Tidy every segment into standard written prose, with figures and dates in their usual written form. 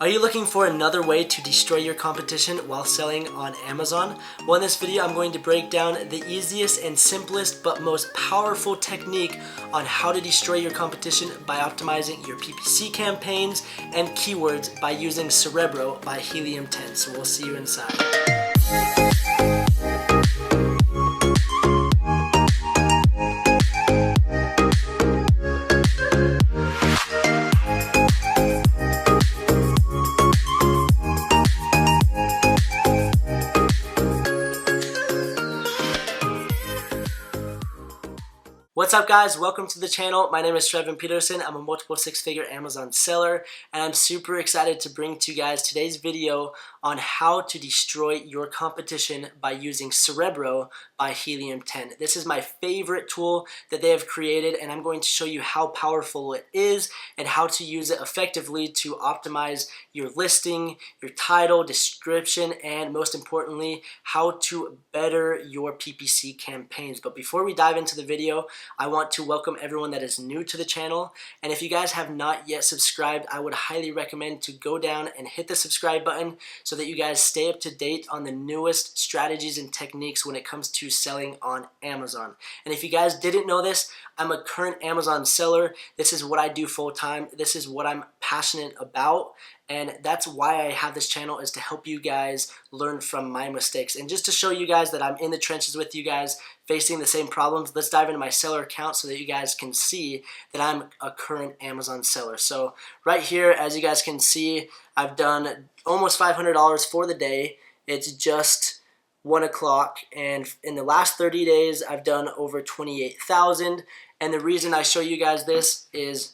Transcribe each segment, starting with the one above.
Are you looking for another way to destroy your competition while selling on Amazon? Well, in this video, I'm going to break down the easiest and simplest but most powerful technique on how to destroy your competition by optimizing your PPC campaigns and keywords by using Cerebro by Helium 10. So we'll see you inside. What's up, guys? Welcome to the channel. My name is Trevin Peterson. I'm a multiple six-figure Amazon seller, and I'm super excited to bring to you guys today's video on how to destroy your competition by using Cerebro by Helium 10. This is my favorite tool that they have created, and I'm going to show you how powerful it is and how to use it effectively to optimize your listing, your title, description, and most importantly, how to better your PPC campaigns. But before we dive into the video, I want to welcome everyone that is new to the channel, and if you guys have not yet subscribed, I would highly recommend to go down and hit the subscribe button so that you guys stay up to date on the newest strategies and techniques when it comes to selling on Amazon. And if you guys didn't know this, I'm a current Amazon seller. This is what I do full time. This is what I'm passionate about. And that's why I have this channel, is to help you guys learn from my mistakes. And just to show you guys that I'm in the trenches with you guys facing the same problems, let's dive into my seller account so that you guys can see that I'm a current Amazon seller. So right here, as you guys can see, I've done almost $500 for the day. It's just 1 o'clock, and in the last 30 days, I've done over 28,000. And the reason I show you guys this is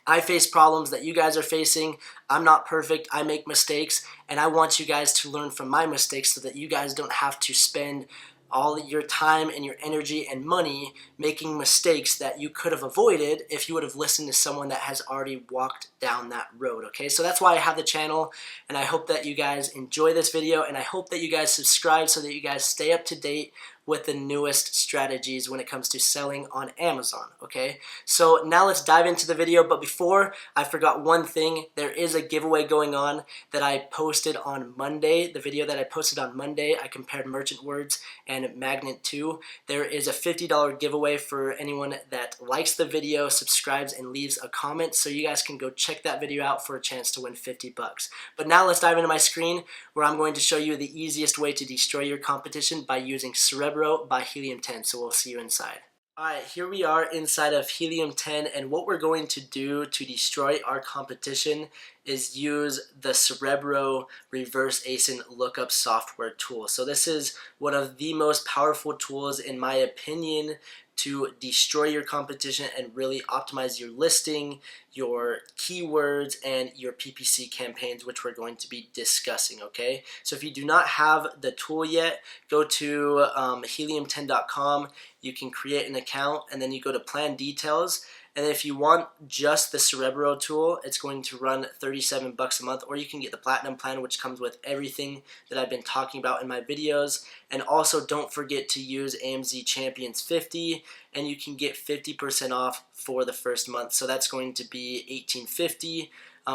I face problems that you guys are facing. I'm not perfect. I make mistakes, and I want you guys to learn from my mistakes so that you guys don't have to spend all your time and your energy and money making mistakes that you could have avoided if you would have listened to someone that has already walked down that road, okay? So that's why I have the channel, and I hope that you guys enjoy this video, and I hope that you guys subscribe so that you guys stay up to date with the newest strategies when it comes to selling on Amazon, okay? So now let's dive into the video, but before, I forgot one thing. There is a giveaway going on that I posted on Monday. The video that I posted on Monday, I compared Merchant Words and Magnet 2. There is a $50 giveaway for anyone that likes the video, subscribes, and leaves a comment, so you guys can go check that video out for a chance to win 50 bucks. But now let's dive into my screen where I'm going to show you the easiest way to destroy your competition by using Cerebro by Helium 10, so we'll see you inside. Alright, here we are inside of Helium 10, and what we're going to do to destroy our competition is use the Cerebro reverse ASIN lookup software tool. So this is one of the most powerful tools, in my opinion, to destroy your competition and really optimize your listing, your keywords, and your PPC campaigns, which we're going to be discussing, okay? So if you do not have the tool yet, go to helium10.com. You can create an account, and then you go to plan details. And if you want just the Cerebro tool, it's going to run 37 bucks a month, or you can get the Platinum plan, which comes with everything that I've been talking about in my videos. And also, don't forget to use AMZ Champions 50, and you can get 50% off for the first month. So that's going to be $18.50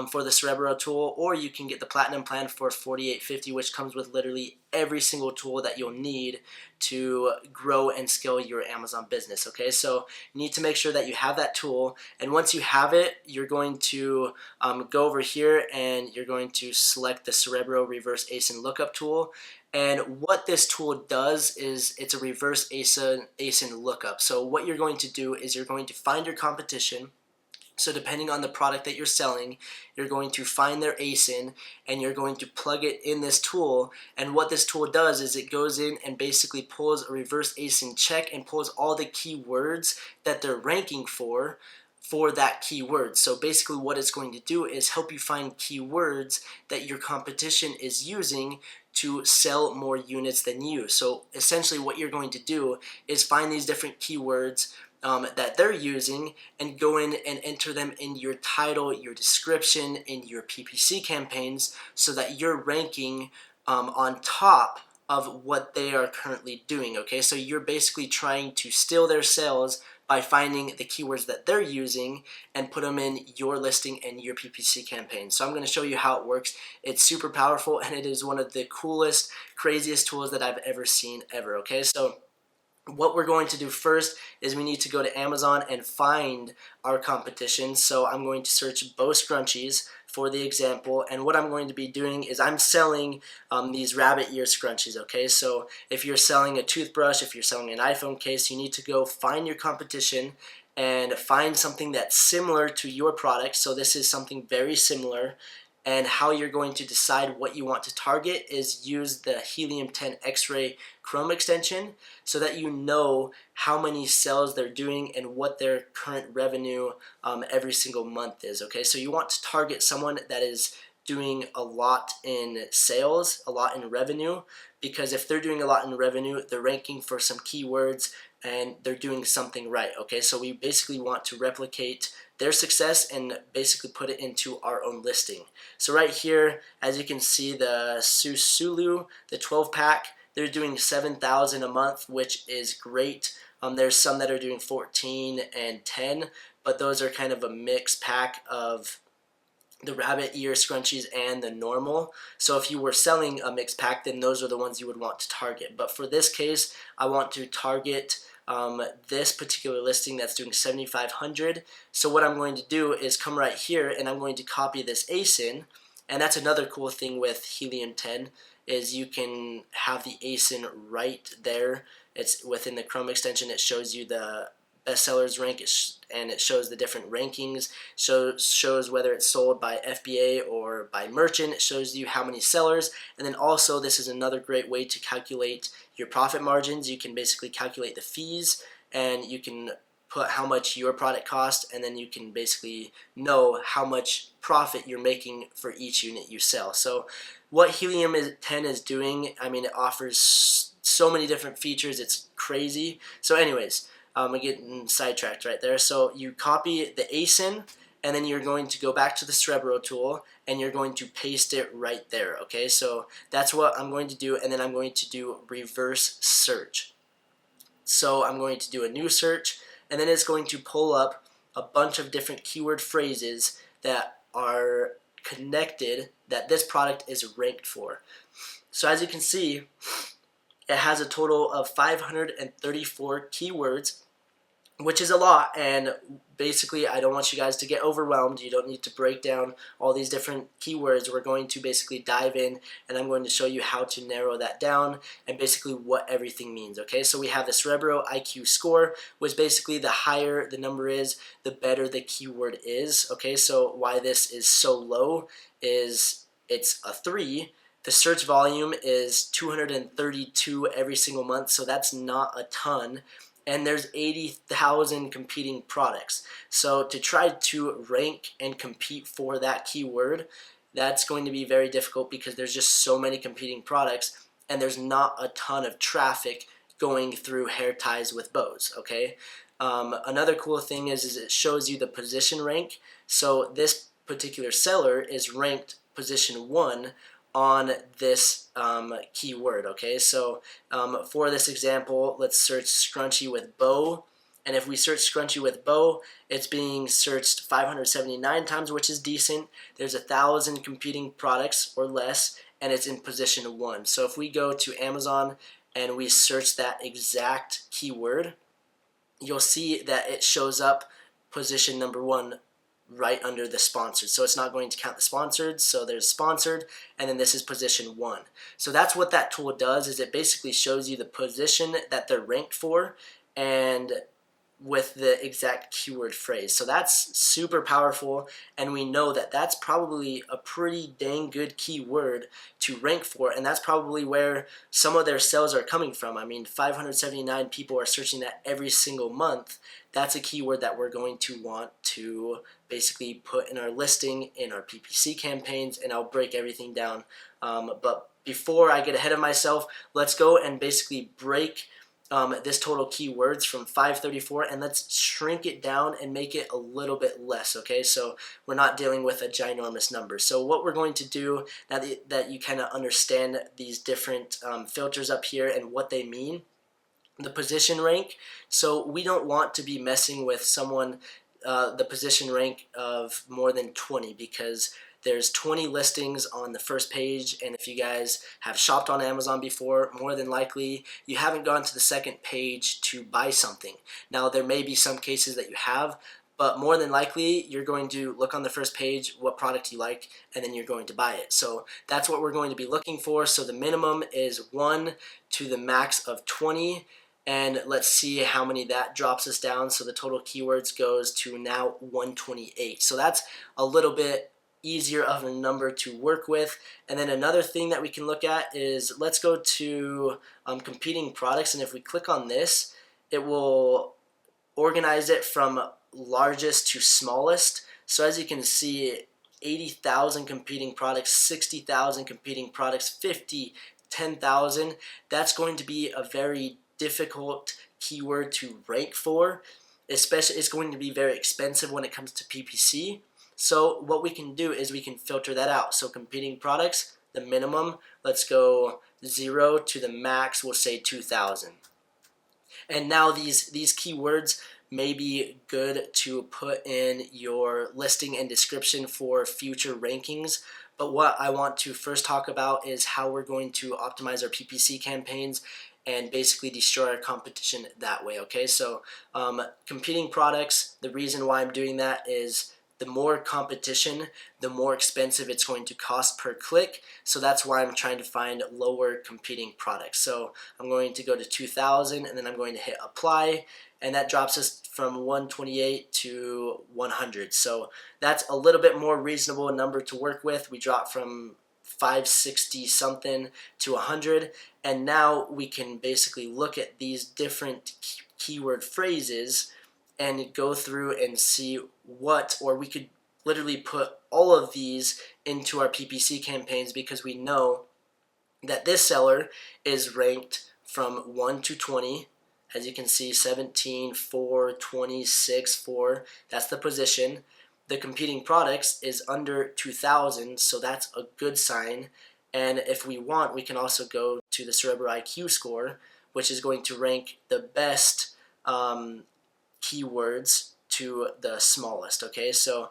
for the Cerebro tool, or you can get the Platinum plan for $48.50, which comes with literally every single tool that you'll need to grow and scale your Amazon business, okay? So you need to make sure that you have that tool, and once you have it, you're going to go over here and you're going to select the Cerebro reverse ASIN lookup tool. And what this tool does is it's a reverse ASIN lookup. So what you're going to do is you're going to find your competition. So depending on the product that you're selling, you're going to find their ASIN and you're going to plug it in this tool. And what this tool does is it goes in and basically pulls a reverse ASIN check and pulls all the keywords that they're ranking for that keyword. So basically what it's going to do is help you find keywords that your competition is using to sell more units than you. So essentially what you're going to do is find these different keywords that they're using and go in and enter them in your title, your description, in your PPC campaigns, so that you're ranking on top of what they are currently doing, okay? So you're basically trying to steal their sales by by finding the keywords that they're using and put them in your listing and your PPC campaign. So I'm going to show you how it works. It's super powerful, and it is one of the coolest, craziest tools that I've ever seen ever. Okay, so what we're going to do first is we need to go to Amazon and find our competition. So I'm going to search bow scrunchies for the example, and what I'm going to be doing is I'm selling these rabbit ear scrunchies. Okay, so if you're selling a toothbrush, if you're selling an iPhone case, you need to go find your competition and find something that's similar to your product. So this is something very similar, and how you're going to decide what you want to target is use the Helium 10 X-ray Chrome extension so that you know how many sales they're doing and what their current revenue every single month is. Okay, so you want to target someone that is doing a lot in sales, a lot in revenue, because if they're doing a lot in revenue, they're ranking for some keywords and they're doing something right. Okay, so we basically want to replicate their success and basically put it into our own listing. So right here, as you can see, the Susulu, the 12-pack, they're doing 7,000 a month, which is great. There's some that are doing 14 and 10, but those are kind of a mixed pack of the rabbit ear scrunchies and the normal. So if you were selling a mixed pack, then those are the ones you would want to target. But for this case, I want to target this particular listing that's doing 7,500. So what I'm going to do is come right here and I'm going to copy this ASIN, and that's another cool thing with Helium 10 is you can have the ASIN right there. It's within the Chrome extension. It shows you the bestsellers rank, and it shows the different rankings, shows whether it's sold by FBA or by merchant. It shows you how many sellers, and then also this is another great way to calculate your profit margins. You can basically calculate the fees, and you can put how much your product cost, and then you can basically know how much profit you're making for each unit you sell. So what Helium 10 is doing, I mean, it offers so many different features, it's crazy. So anyways, I'm getting sidetracked right there. So you copy the ASIN, and then you're going to go back to the Cerebro tool, and you're going to paste it right there. Okay, so that's what I'm going to do, and then I'm going to do reverse search. So I'm going to do a new search, and then it's going to pull up a bunch of different keyword phrases that are connected that this product is ranked for. So as you can see, it has a total of 534 keywords, which is a lot, and basically I don't want you guys to get overwhelmed. You don't need to break down all these different keywords. We're going to basically dive in, and I'm going to show you how to narrow that down and basically what everything means. Okay, so we have the Cerebro IQ score, which basically the higher the number is, the better the keyword is. Okay, so why this is so low is it's a 3. The search volume is 232 every single month, so that's not a ton. And there's 80,000 competing products. So to try to rank and compete for that keyword, that's going to be very difficult because there's just so many competing products, and there's not a ton of traffic going through hair ties with bows. Okay. Another cool thing is it shows you the position rank. So this particular seller is ranked position 1 on this keyword. Okay, so for this example, let's search scrunchie with bow, and if we search scrunchie with bow, it's being searched 579 times, which is decent. There's 1,000 competing products or less, and it's in position 1. So if we go to Amazon and we search that exact keyword, you'll see that it shows up position number 1 right under the sponsored. So it's not going to count the sponsored. So there's sponsored, and then this is position 1. So that's what that tool does, is it basically shows you the position that they're ranked for and with the exact keyword phrase. So that's super powerful, and we know that that's probably a pretty dang good keyword to rank for, and that's probably where some of their sales are coming from. I mean, 579 people are searching that every single month. That's a keyword that we're going to want to basically put in our listing, in our PPC campaigns, and I'll break everything down. But before I get ahead of myself, let's go and basically break this total keywords from 534, and let's shrink it down and make it a little bit less. Okay, so we're not dealing with a ginormous number. So what we're going to do, now that you kind of understand these different filters up here and what they mean, the position rank. So we don't want to be messing with someone the position rank of more than 20, because there's 20 listings on the first page, and if you guys have shopped on Amazon before, more than likely you haven't gone to the second page to buy something. Now there may be some cases that you have, but more than likely you're going to look on the first page what product you like, and then you're going to buy it. So that's what we're going to be looking for. So the minimum is 1 to the max of 20. And let's see how many that drops us down. So the total keywords goes to now 128. So that's a little bit easier of a number to work with. And then another thing that we can look at is, let's go to competing products, and if we click on this, it will organize it from largest to smallest. So as you can see, 80,000 competing products, 60,000 competing products, 50, 10,000. That's going to be a very difficult keyword to rank for, especially it's going to be very expensive when it comes to PPC. So what we can do is we can filter that out. So competing products, the minimum, let's go 0 to the max, we'll say 2,000. And now these keywords may be good to put in your listing and description for future rankings. But what I want to first talk about is how we're going to optimize our PPC campaigns and basically destroy our competition that way, okay? So competing products, the reason why I'm doing that is the more competition, the more expensive it's going to cost per click. So that's why I'm trying to find lower competing products. So I'm going to go to 2,000, and then I'm going to hit apply, and that drops us from 128 to 100. So that's a little bit more reasonable number to work with. We dropped from 560 something to 100, and now we can basically look at these different keyword phrases and go through and see what, or we could literally put all of these into our PPC campaigns, because we know that this seller is ranked from 1 to 20. As you can see, 17, 4, 26, 4, that's the position. The competing products is under 2,000, so that's a good sign. And if we want, we can also go to the Cerebro IQ score, which is going to rank the best keywords to the smallest, okay? So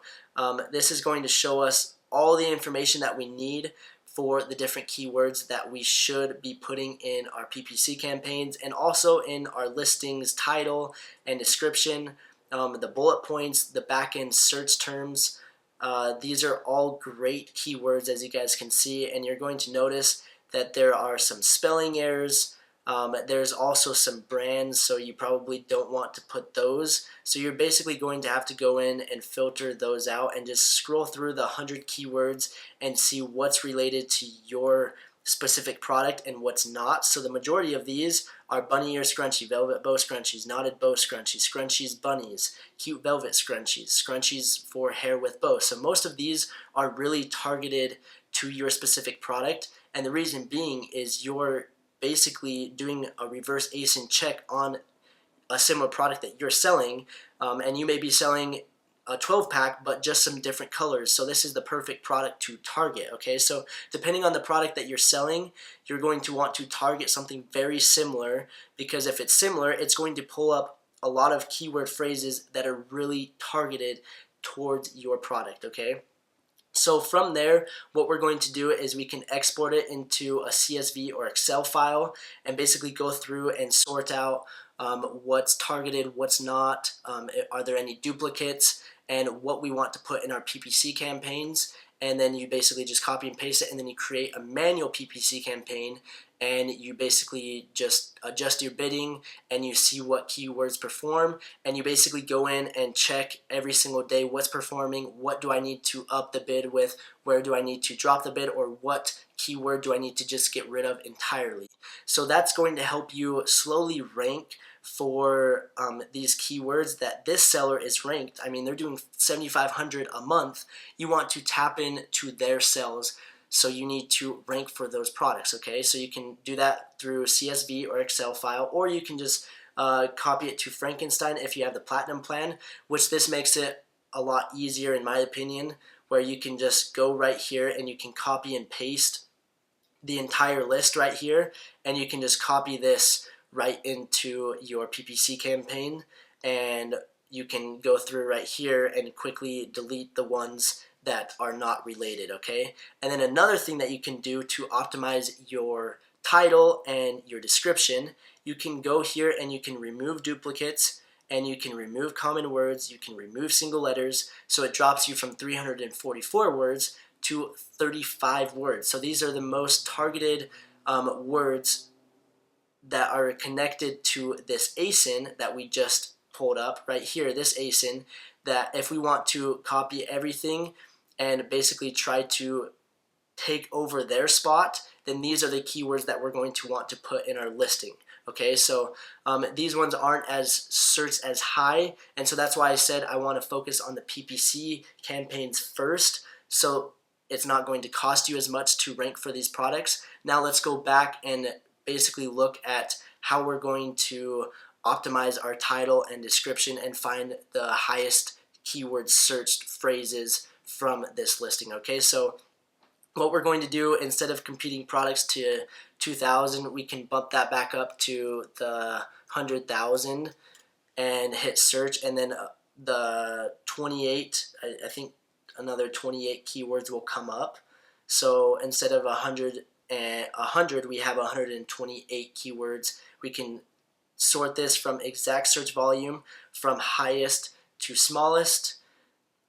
this is going to show us all the information that we need for the different keywords that we should be putting in our PPC campaigns, and also in our listings title and description. The bullet points, the back-end search terms, these are all great keywords, as you guys can see, and you're going to notice that there are some spelling errors. There's also some brands, so you probably don't want to put those. So you're basically going to have to go in and filter those out and just scroll through the 100 keywords and see what's related to your specific product and what's not. So the majority of these are bunny ear scrunchie, velvet bow scrunchies, knotted bow scrunchies, scrunchies bunnies, cute velvet scrunchies, scrunchies for hair with bow. So most of these are really targeted to your specific product, and the reason being is you're basically doing a reverse ASIN check on a similar product that you're selling, and you may be selling a 12-pack but just some different colors. So this is the perfect product to target, okay? So depending on the product that you're selling, you're going to want to target something very similar, because if it's similar, it's going to pull up a lot of keyword phrases that are really targeted towards your product, okay? So from there, what we're going to do is we can export it into a CSV or Excel file and basically go through and sort out what's targeted, what's not, are there any duplicates, and what we want to put in our PPC campaigns. And then you basically just copy and paste it, and then you create a manual PPC campaign, and you basically just adjust your bidding and you see what keywords perform, and you basically go in and check every single day what's performing, what do I need to up the bid with, where do I need to drop the bid, or what keyword do I need to just get rid of entirely. So that's going to help you slowly rank for these keywords that this seller is ranked. I mean, they're doing 7,500 a month. You want to tap into their sales, so you need to rank for those products, okay? So you can do that through CSV or Excel file, or you can just copy it to Frankenstein if you have the Platinum plan, which this makes it a lot easier in my opinion, where you can just go right here and you can copy and paste the entire list right here, and you can just copy this right into your PPC campaign, and you can go through right here and quickly delete the ones that are not related, okay? And then another thing that you can do to optimize your title and your description, you can go here and you can remove duplicates, and you can remove common words, you can remove single letters, so it drops you from 344 words to 35 words. So these are the most targeted words that are connected to this ASIN that we just pulled up right here, this ASIN, that if we want to copy everything and basically try to take over their spot, then these are the keywords that we're going to want to put in our listing. Okay, so these ones aren't as searched as high, and so that's why I said I want to focus on the PPC campaigns first, so it's not going to cost you as much to rank for these products. Now let's go back and basically look at how we're going to optimize our title and description and find the highest keyword searched phrases from this listing. Okay, so what we're going to do, instead of competing products to 2,000, we can bump that back up to the 100,000 and hit search, and then the 28, I think another 28 keywords will come up. So instead of 100, we have 128 keywords. We can sort this from exact search volume from highest to smallest,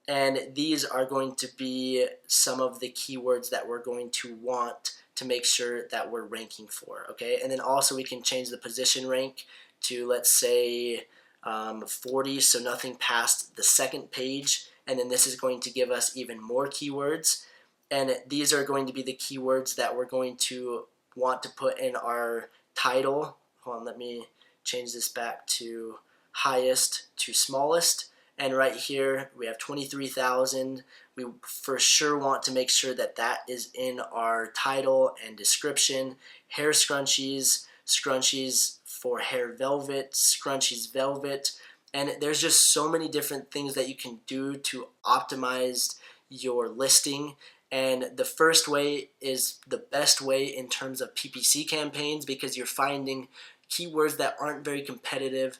and these are going to be some of the keywords that we're going to want to make sure that we're ranking for, okay? And then also we can change the position rank to, let's say, 40, so nothing past the second page, and then this is going to give us even more keywords, and these are going to be the keywords that we're going to want to put in our title. Hold on, let me change this back to highest to smallest. And right here we have 23,000. We for sure want to make sure that that is in our title and description. Hair scrunchies, scrunchies for hair velvet, scrunchies velvet, and there's just so many different things that you can do to optimize your listing. And the first way is the best way in terms of PPC campaigns, because you're finding keywords that aren't very competitive,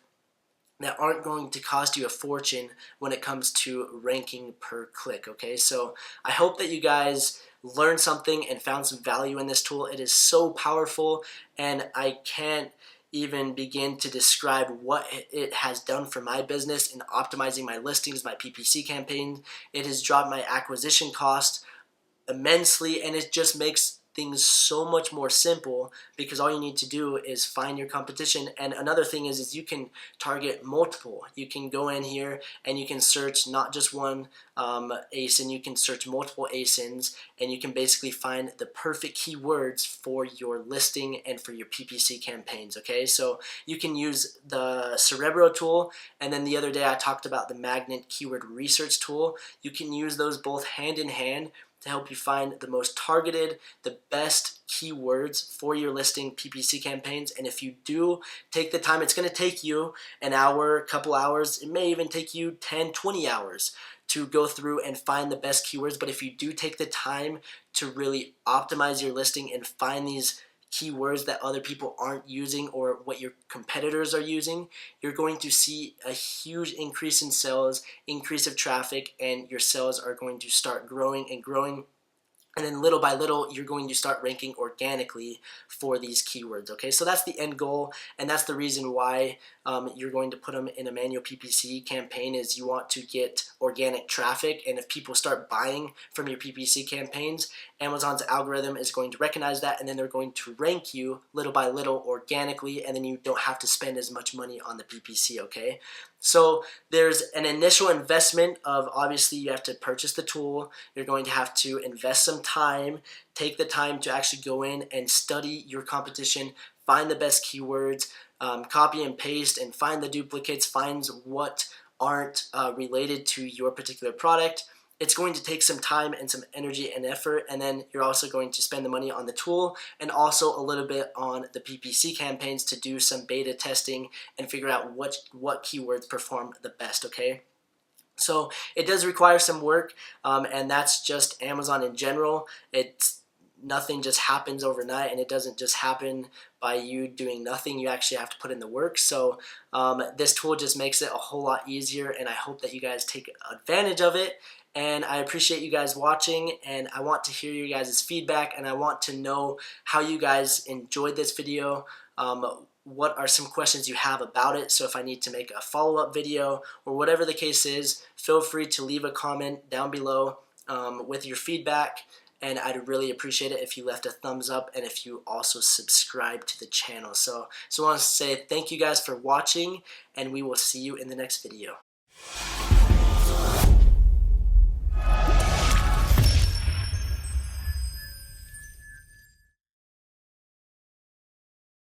that aren't going to cost you a fortune when it comes to ranking per click, okay? So I hope that you guys learned something and found some value in this tool. It is so powerful, and I can't even begin to describe what it has done for my business in optimizing my listings, my PPC campaign. It has dropped my acquisition cost immensely, and it just makes things so much more simple, because all you need to do is find your competition. And another thing is you can target multiple. You can go in here and you can search not just one ASIN, you can search multiple ASINs, and you can basically find the perfect keywords for your listing and for your PPC campaigns, okay? So you can use the Cerebro tool, and then the other day I talked about the Magnet Keyword Research tool. You can use those both hand in hand to help you find the most targeted, the best keywords for your listing PPC campaigns. And if you do take the time, it's going to take you an hour, a couple hours, it may even take you 10, 20 hours to go through and find the best keywords. But if you do take the time to really optimize your listing and find these keywords that other people aren't using or what your competitors are using, you're going to see a huge increase in sales, increase of traffic, and your sales are going to start growing and growing. And then little by little, you're going to start ranking organically for these keywords, okay? So that's the end goal, and that's the reason why you're going to put them in a manual PPC campaign, is you want to get organic traffic. And if people start buying from your PPC campaigns, Amazon's algorithm is going to recognize that, and then they're going to rank you little by little organically, and then you don't have to spend as much money on the PPC, okay? So there's an initial investment of, obviously you have to purchase the tool, you're going to have to invest some time, take the time to actually go in and study your competition, find the best keywords, copy and paste, and find the duplicates, find what aren't related to your particular product. It's going to take some time and some energy and effort, and then you're also going to spend the money on the tool and also a little bit on the PPC campaigns to do some beta testing and figure out what keywords perform the best, okay? So it does require some work, and that's just Amazon in general. It's nothing just happens overnight, and it doesn't just happen by you doing nothing. You actually have to put in the work. So this tool just makes it a whole lot easier, and I hope that you guys take advantage of it. And I appreciate you guys watching, and I want to hear you guys' feedback, and I want to know how you guys enjoyed this video. What are some questions you have about it? So if I need to make a follow-up video or whatever the case is, feel free to leave a comment down below with your feedback, and I'd really appreciate it if you left a thumbs up and if you also subscribe to the channel. So I want to say thank you guys for watching, and we will see you in the next video.